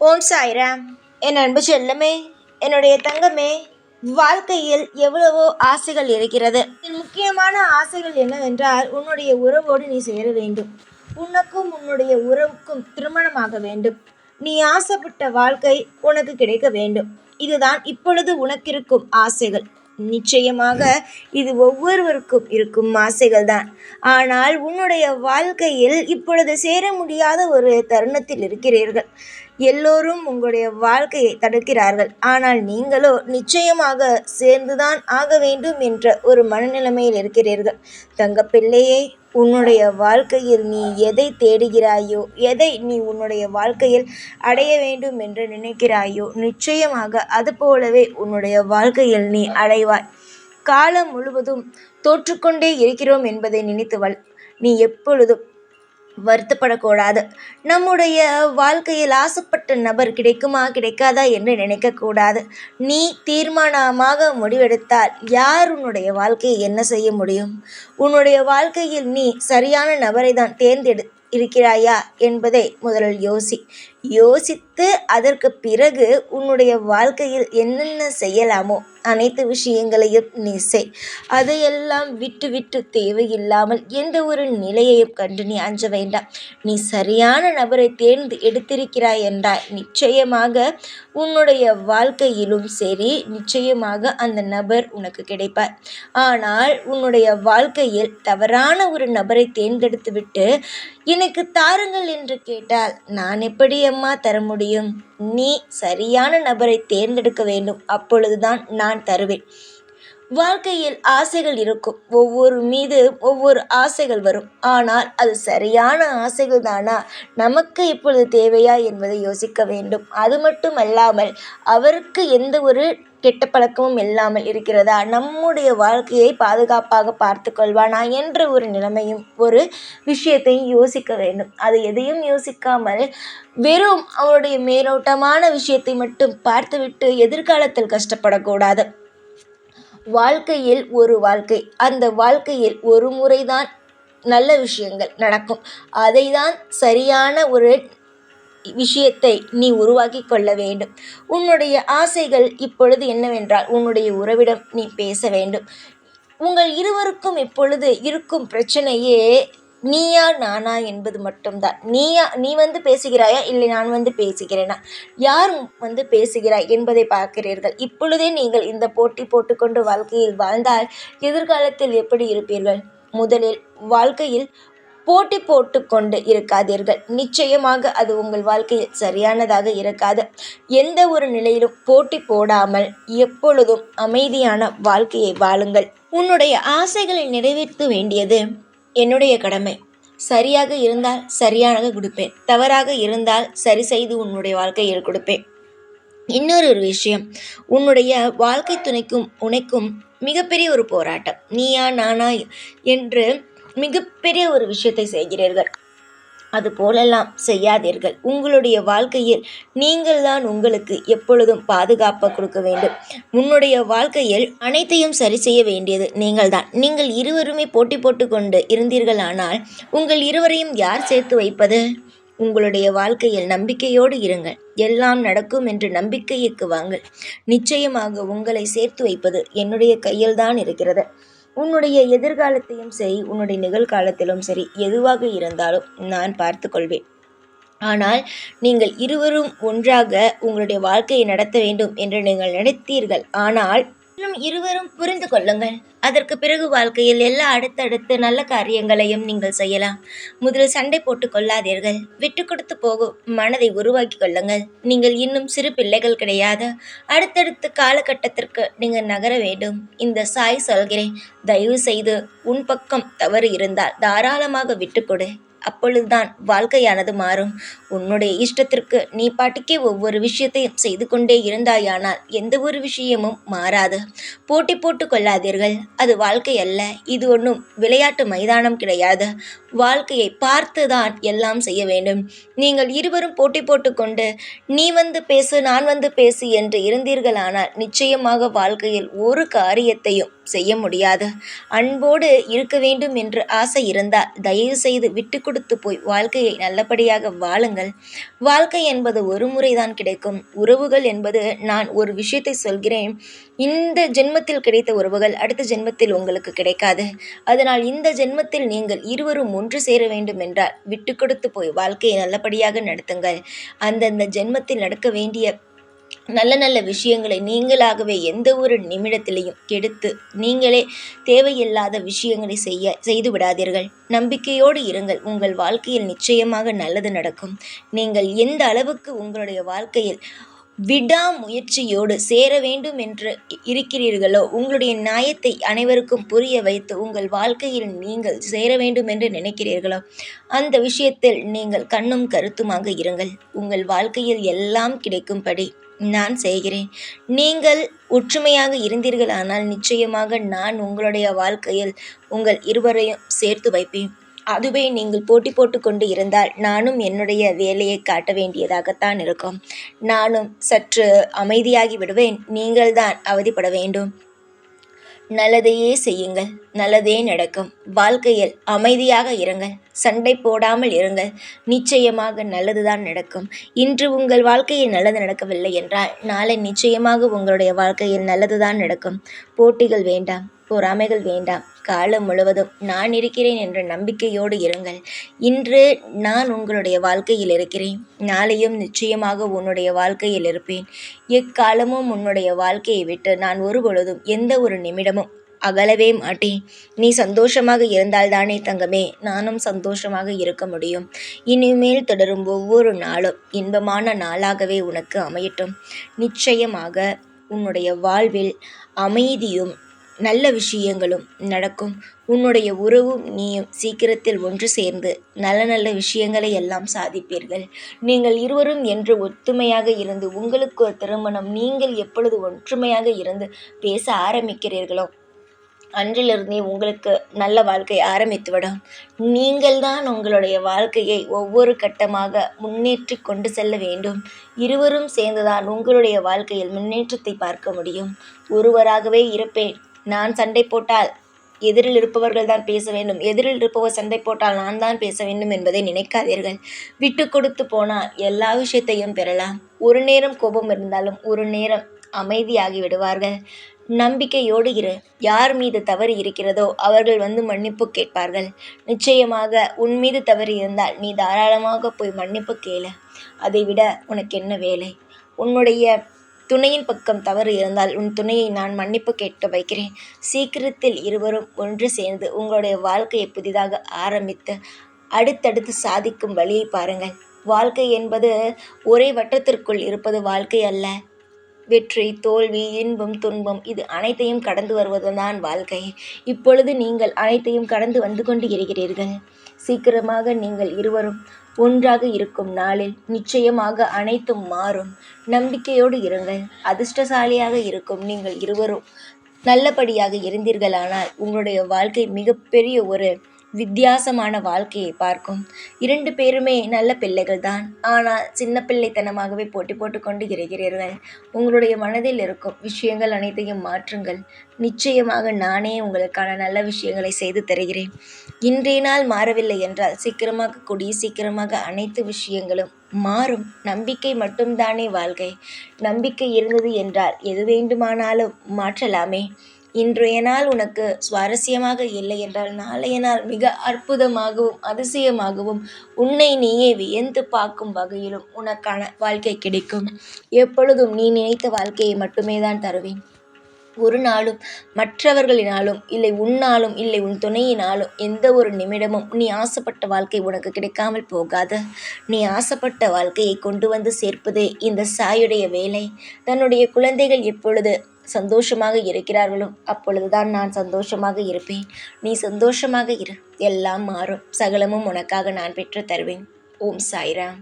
ஓம் சாய்ராம். என் அன்பு செல்லமே, என்னுடைய தங்கமே, வாழ்க்கையில் எவ்வளவோ ஆசைகள் இருக்கிறது. முக்கியமான ஆசைகள் என்னவென்றால், உன்னுடைய உறவோடு நீ சேர வேண்டும். உனக்கும் உன்னுடைய உறவுக்கும் திருமணமாக வேண்டும். நீ ஆசைப்பட்ட வாழ்க்கை உனக்கு கிடைக்க வேண்டும். இதுதான் இப்பொழுது உனக்கிருக்கும் ஆசைகள். நிச்சயமாக இது ஒவ்வொருவருக்கும் இருக்கும் ஆசைகள் தான். ஆனால் உன்னுடைய வாழ்க்கையில் இப்பொழுது சேர முடியாத ஒரு தருணத்தில் இருக்கிறீர்கள். எல்லோரும் உங்களுடைய வாழ்க்கையை தடுக்கிறார்கள். ஆனால் நீங்களோ நிச்சயமாக சேர்ந்துதான் ஆக வேண்டும் என்ற ஒரு மனநிலைமையில் இருக்கிறீர்கள். தங்கப்பிள்ளையே, உன்னுடைய வாழ்க்கையில் நீ எதை தேடுகிறாயோ, எதை நீ உன்னுடைய வாழ்க்கையில் அடைய வேண்டும் என்று நினைக்கிறாயோ, நிச்சயமாக அது போலவே உன்னுடைய வாழ்க்கையில் நீ அடைவாய். காலம் முழுவதும் தோற்றுக்கொண்டே இருக்கிறோம் என்பதை நினைத்துவள். நீ எப்பொழுதும் வருத்தப்படக்கூடாது. நம்முடைய வாழ்க்கையில் ஆசைப்பட்ட நபர் கிடைக்குமா கிடைக்காதா என்று நினைக்கக்கூடாது. நீ தீர்மானமாக முடிவெடுத்தால் யார் உன்னுடைய வாழ்க்கையை என்ன செய்ய முடியும்? உன்னுடைய வாழ்க்கையில் நீ சரியான நபரை தான் இருக்கிறாயா என்பதை முதலில் யோசித்து அதற்கு பிறகு உன்னுடைய வாழ்க்கையில் என்னென்ன செய்யலாமோ அனைத்து விஷயங்களையும் நீ செய். அதையெல்லாம் விட்டு தேவையில்லாமல் எந்த ஒரு நிலையையும் கண்டு நீ அஞ்ச வேண்டாம். நீ சரியான நபரை எடுத்திருக்கிறாய் என்றால் நிச்சயமாக உன்னுடைய வாழ்க்கையிலும் சரி, நிச்சயமாக அந்த நபர் உனக்கு கிடைப்பார். ஆனால் உன்னுடைய வாழ்க்கையில் தவறான ஒரு நபரை தேர்ந்தெடுத்து விட்டு எனக்கு தாருங்கள் என்று கேட்டால் நான் எப்படி அம்மா தர முடியும்? நீ சரியான நபரை தேர்ந்தெடுக்க வேண்டும். அப்பொழுதுதான் நான் தருவேன். வாழ்க்கையில் ஆசைகள் இருக்கும். ஒவ்வொரு ஆசைகள் வரும். ஆனால் அது சரியான ஆசைகள் தானா, நமக்கு இப்பொழுது தேவையா என்பதை யோசிக்க வேண்டும். அது மட்டுமல்லாமல் அவருக்கு எந்த ஒரு கெட்ட பழக்கமும் இல்லாமல் இருக்கிறதா, நம்முடைய வாழ்க்கையை பாதுகாப்பாக பார்த்து கொள்வானா என்ற ஒரு நிலைமையும் ஒரு விஷயத்தையும் யோசிக்க வேண்டும். அது எதையும் யோசிக்காமல் வெறும் அவருடைய மேலோட்டமான விஷயத்தை மட்டும் பார்த்துவிட்டு எதிர்காலத்தில் கஷ்டப்படக்கூடாது. வாழ்க்கையில் ஒரு வாழ்க்கை, அந்த வாழ்க்கையில் ஒரு முறைதான் நல்ல விஷயங்கள் நடக்கும். அதை தான் சரியான ஒரு விஷயத்தை நீ உருவாக்கி கொள்ள வேண்டும். உன்னுடைய ஆசைகள் இப்பொழுது என்னவென்றால், உன்னுடைய உறவிடம் நீ பேச வேண்டும். உங்கள் இருவருக்கும் இப்பொழுது இருக்கும் பிரச்சனையே நீயா நானா என்பது மட்டும்தான். நீ வந்து பேசுகிறாயா, இல்லை நான் வந்து பேசுகிறேனா, யார் வந்து பேசுகிறாய் என்பதை பார்க்கிறீர்கள். இப்பொழுதே நீங்கள் இந்த போட்டி போட்டுக்கொண்டு வாழ்க்கையில் வாழ்ந்தால் எதிர்காலத்தில் எப்படி இருப்பீர்கள்? முதலில் வாழ்க்கையில் போட்டி போட்டுக்கொண்டு இருக்காதீர்கள். நிச்சயமாக அது உங்கள் வாழ்க்கையில் சரியானதாக இருக்காது. எந்த ஒரு நிலையிலும் போட்டி போடாமல் எப்பொழுதும் அமைதியான வாழ்க்கையை வாழுங்கள். உன்னுடைய ஆசைகளை நிறைவேற்ற வேண்டியது என்னுடைய கடமை. சரியாக இருந்தால் சரியாக கொடுப்பேன், தவறாக இருந்தால் சரி செய்து உன்னுடைய வாழ்க்கையில் கொடுப்பேன். இன்னொரு விஷயம், உன்னுடைய வாழ்க்கை துணைக்கும் உனக்கும் மிகப்பெரிய ஒரு போராட்டம். நீயா நானா என்று மிகப்பெரிய ஒரு விஷயத்தை செய்கிறீர்கள். அது போலெல்லாம் செய்யாதீர்கள். உங்களுடைய வாழ்க்கையில் நீங்கள் தான் உங்களுக்கு எப்பொழுதும் பாதுகாப்பை கொடுக்க வேண்டும். உன்னுடைய வாழ்க்கையில் அனைத்தையும் சரி செய்ய வேண்டியது நீங்கள் தான். நீங்கள் இருவருமே போட்டி போட்டுக்கொண்டு இருந்தீர்களானால் உங்கள் இருவரையும் யார் சேர்த்து வைப்பது? உங்களுடைய வாழ்க்கையில் நம்பிக்கையோடு இருங்கள். எல்லாம் நடக்கும் என்று நம்பிக்கைக்கு வாங்கள். நிச்சயமாக உங்களை சேர்த்து வைப்பது என்னுடைய கையில்தான் இருக்கிறது. உன்னுடைய எதிர்காலத்தையும் சரி, உன்னுடைய நிகழ்காலத்திலும் சரி, எதுவாக இருந்தாலும் நான் பார்த்து கொள்வேன். ஆனால் நீங்கள் இருவரும் ஒன்றாக உங்களுடைய வாழ்க்கையை நடத்த வேண்டும் என்று நீங்கள் நினைத்தீர்கள். ஆனால் இருவரும் புரிந்து கொள்ளுங்கள். அதற்கு பிறகு வாழ்க்கையில் எல்லா அடுத்தடுத்து நல்ல காரியங்களையும் நீங்கள் செய்யலாம். முதலில் சண்டை போட்டு கொள்ளாதீர்கள். விட்டு கொடுத்து போகும் மனதை உருவாக்கி கொள்ளுங்கள். நீங்கள் இன்னும் சிறு பிள்ளைகள் கிடையாது. அடுத்தடுத்த காலகட்டத்திற்கு நீங்கள் நகர வேண்டும். இந்த சாய் சொல்கிறேன், தயவு செய்து உன் பக்கம் தவறு இருந்தால் தாராளமாக விட்டுக்கொடு. அப்பொழுதுதான் வாழ்க்கையானது மாறும். உன்னுடைய இஷ்டத்திற்கு நீ பாட்டுக்கே ஒவ்வொரு விஷயத்தையும் செய்து கொண்டே இருந்தாயானால் எந்த ஒரு விஷயமும் மாறாது. போட்டி போட்டு கொள்ளாதீர்கள். அது வாழ்க்கை அல்ல. இது ஒன்றும் விளையாட்டு மைதானம் கிடையாது. வாழ்க்கையை பார்த்துதான் எல்லாம் செய்ய வேண்டும். நீங்கள் இருவரும் போட்டி போட்டுக்கொண்டு நீ வந்து பேசு, நான் வந்து பேசு என்று இருந்தீர்களானால் நிச்சயமாக வாழ்க்கையில் ஒரு காரியத்தையும் செய்ய முடியாது. அன்போடு இருக்க வேண்டும் என்று ஆசை இருந்தால் தயவு செய்து விட்டு கொடுத்து போய் வாழ்க்கையை நல்லபடியாக வாழுங்கள். வாழ்க்கை என்பது ஒரு முறைதான் கிடைக்கும். உறவுகள் என்பது, நான் ஒரு விஷயத்தை சொல்கிறேன், இந்த ஜென்மத்தில் கிடைத்த உறவுகள் அடுத்த ஜென்மத்தில் உங்களுக்கு கிடைக்காது. அதனால் இந்த ஜென்மத்தில் நீங்கள் இருவரும் ஒன்று சேர வேண்டும் என்றால் விட்டு கொடுத்து போய் வாழ்க்கையை நல்லபடியாக நடத்துங்கள். அந்தந்த ஜென்மத்தில் நடக்க வேண்டிய நல்ல நல்ல விஷயங்களை நீங்களாகவே எந்த ஒரு நிமிடத்திலையும் கெடுத்து நீங்களே தேவையில்லாத விஷயங்களை செய்து விடாதீர்கள். நம்பிக்கையோடு இருங்கள். உங்கள் வாழ்க்கையில் நிச்சயமாக நல்லது நடக்கும். நீங்கள் எந்த அளவுக்கு உங்களுடைய வாழ்க்கையில் விடாமுயற்சியோடு சேர வேண்டும் என்று இருக்கிறீர்களோ, உங்களுடைய நியாயத்தை அனைவருக்கும் புரிய வைத்து உங்கள் வாழ்க்கையில் நீங்கள் சேர வேண்டும் என்று நினைக்கிறீர்களோ, அந்த விஷயத்தில் நீங்கள் கண்ணும் கருத்துமாக இருங்கள். உங்கள் வாழ்க்கையில் எல்லாம் கிடைக்கும்படி நான் செய்கிறேன். நீங்கள் ஒற்றுமையாக இருந்தீர்களானால் நிச்சயமாக நான் உங்களுடைய வாழ்க்கையில் உங்கள் இருவரையும் சேர்த்து வைப்பேன். அதுவே நீங்கள் போட்டி போட்டு கொண்டு இருந்தால் நானும் என்னுடைய வேலையை காட்ட வேண்டியதாகத்தான் இருக்கும். நானும் சற்று அமைதியாகி விடுவேன். நீங்கள்தான் அவதிப்பட வேண்டும். நல்லதையே செய்யுங்கள், நல்லதே நடக்கும். வாழ்க்கையில் அமைதியாக இருங்கள், சண்டை போடாமல் இருங்கள். நிச்சயமாக நல்லதுதான் நடக்கும். இன்று உங்கள் வாழ்க்கையில் நல்லது நடக்கவில்லை என்றால் நாளை நிச்சயமாக உங்களுடைய வாழ்க்கையில் நல்லதுதான் நடக்கும். போட்டிகள் வேண்டாம், பொறாமைகள் வேண்டாம். காலம் முழுவதும் நான் இருக்கிறேன் என்ற நம்பிக்கையோடு இருங்கள். இன்று நான் உங்களுடைய வாழ்க்கையில் இருக்கிறேன், நாளையும் நிச்சயமாக உன்னுடைய வாழ்க்கையில் இருப்பேன். எக்காலமும் உன்னுடைய வாழ்க்கையை விட்டு நான் ஒருபொழுதும் எந்த ஒரு நிமிடமும் அகலவே மாட்டேன். நீ சந்தோஷமாக இருந்தால்தானே தங்கமே நானும் சந்தோஷமாக இருக்க முடியும். இனிமேல் தொடரும் ஒவ்வொரு நாளும் இன்பமான நாளாகவே உனக்கு அமையட்டும். நிச்சயமாக உன்னுடைய வாழ்வில் அமைதியும் நல்ல விஷயங்களும் நடக்கும். உன்னுடைய உறவும் நீயும் சீக்கிரத்தில் ஒன்று சேர்ந்து நல்ல நல்ல விஷயங்களை எல்லாம் சாதிப்பீர்கள். நீங்கள் இருவரும் என்று ஒத்துமையாக இருந்து உங்களுக்கு ஒரு திருமணம், நீங்கள் எப்பொழுது ஒற்றுமையாக இருந்து பேச ஆரம்பிக்கிறீர்களோ அன்றிலிருந்தே உங்களுக்கு நல்ல வாழ்க்கை ஆரம்பித்துவிடும். நீங்கள்தான் உங்களுடைய வாழ்க்கையை ஒவ்வொரு கட்டமாக முன்னேற்றி கொண்டு செல்ல வேண்டும். இருவரும் சேர்ந்துதான் உங்களுடைய வாழ்க்கையில் முன்னேற்றத்தை பார்க்க முடியும். ஒருவராகவே இருப்பேன், நான் சண்டை போட்டால் எதிரில் இருப்பவர்கள் தான் பேச வேண்டும், எதிரில் இருப்பவர் சண்டை போட்டால் நான் தான் பேச வேண்டும் என்பதை நினைக்காதீர்கள். விட்டு கொடுத்து போனால் எல்லா விஷயத்தையும் பெறலாம். ஒரு நேரம் கோபம் இருந்தாலும் ஒரு நேரம் அமைதியாகி விடுவார்கள். நம்பிக்கையோடு இரு. யார் மீது தவறு இருக்கிறதோ அவர்கள் வந்து மன்னிப்பு கேட்பார்கள். நிச்சயமாக உன் மீது தவறு இருந்தால் நீ தாராளமாக போய் மன்னிப்பு கேளு. அதைவிட உனக்கு என்ன வேலை? உன்னுடைய துணையின் பக்கம் தவறு இருந்தால் உன் துணையை நான் மன்னிப்பு கேட்க வைக்கிறேன். சீக்கிரத்தில் இருவரும் ஒன்று சேர்ந்து உங்களுடைய வாழ்க்கையை புதிதாக ஆரம்பித்து அடுத்தடுத்து சாதிக்கும் வழியை பாருங்கள். வாழ்க்கை என்பது ஒரே வட்டத்திற்குள் இருப்பது வாழ்க்கை அல்ல. வெற்றி, தோல்வி, இன்பம், துன்பம் இது அனைத்தையும் கடந்து வருவதுதான் வாழ்க்கை. இப்பொழுது நீங்கள் அனைத்தையும் கடந்து வந்து கொண்டு இருக்கிறீர்கள். சீக்கிரமாக நீங்கள் இருவரும் ஒன்றாக இருக்கும் நாளில் நிச்சயமாக அனைத்தும் மாறும். நம்பிக்கையோடு இருங்கள். அதிர்ஷ்டசாலியாக இருக்கும் நீங்கள் இருவரும் நல்லபடியாக இருந்தீர்களானால் உங்களுடைய வாழ்க்கை மிகப்பெரிய ஒரு வித்தியாசமான வாழ்க்கையை பார்க்கும். 2 பேருமே நல்ல பிள்ளைகள் தான். ஆனால் சின்ன பிள்ளைத்தனமாகவே போட்டி போட்டுக்கொண்டு இருக்கிறீர்கள். உங்களுடைய மனதில் இருக்கும் விஷயங்கள் அனைத்தையும் மாற்றுங்கள். நிச்சயமாக நானே உங்களுக்கான நல்ல விஷயங்களை செய்து தருகிறேன். இன்றைய நாள் மாறவில்லை என்றால் சீக்கிரமாக கூடிய சீக்கிரமாக அனைத்து விஷயங்களும் மாறும். நம்பிக்கை மட்டும்தானே வாழ்க்கை. நம்பிக்கை இருந்தது என்றால் எது வேண்டுமானாலும் மாற்றலாமே. இன்றைய நாள் உனக்கு சுவாரஸ்யமாக இல்லை என்றால் நாளைய நாள் மிக அற்புதமாகவும் அதிசயமாகவும் உன்னை நீயே வியந்து பார்க்கும் வகையிலும் உனக்கான வாழ்க்கை கிடைக்கும். எப்பொழுதும் நீ நினைத்த வாழ்க்கையை மட்டுமே தான் தருவேன். ஒரு நாளும் மற்றவர்களினாலும் இல்லை உன்னாலும் இல்லை உன் துணையினாலும் எந்த ஒரு நிமிடமும் நீ ஆசைப்பட்ட வாழ்க்கை உனக்கு கிடைக்காமல் போகாது. நீ ஆசைப்பட்ட வாழ்க்கையை கொண்டு வந்து சேர்ப்பதே இந்த சாயுடைய வேலை. தன்னுடைய குழந்தைகள் எப்பொழுது சந்தோஷமாக இருக்கிறார்களோ அப்பொழுதுதான் நான் சந்தோஷமாக இருப்பேன். நீ சந்தோஷமாக இரு, எல்லாம் மாறும். சகலமும் உனக்காக நான் பெற்று தருவேன். ஓம் சாய்ராம்.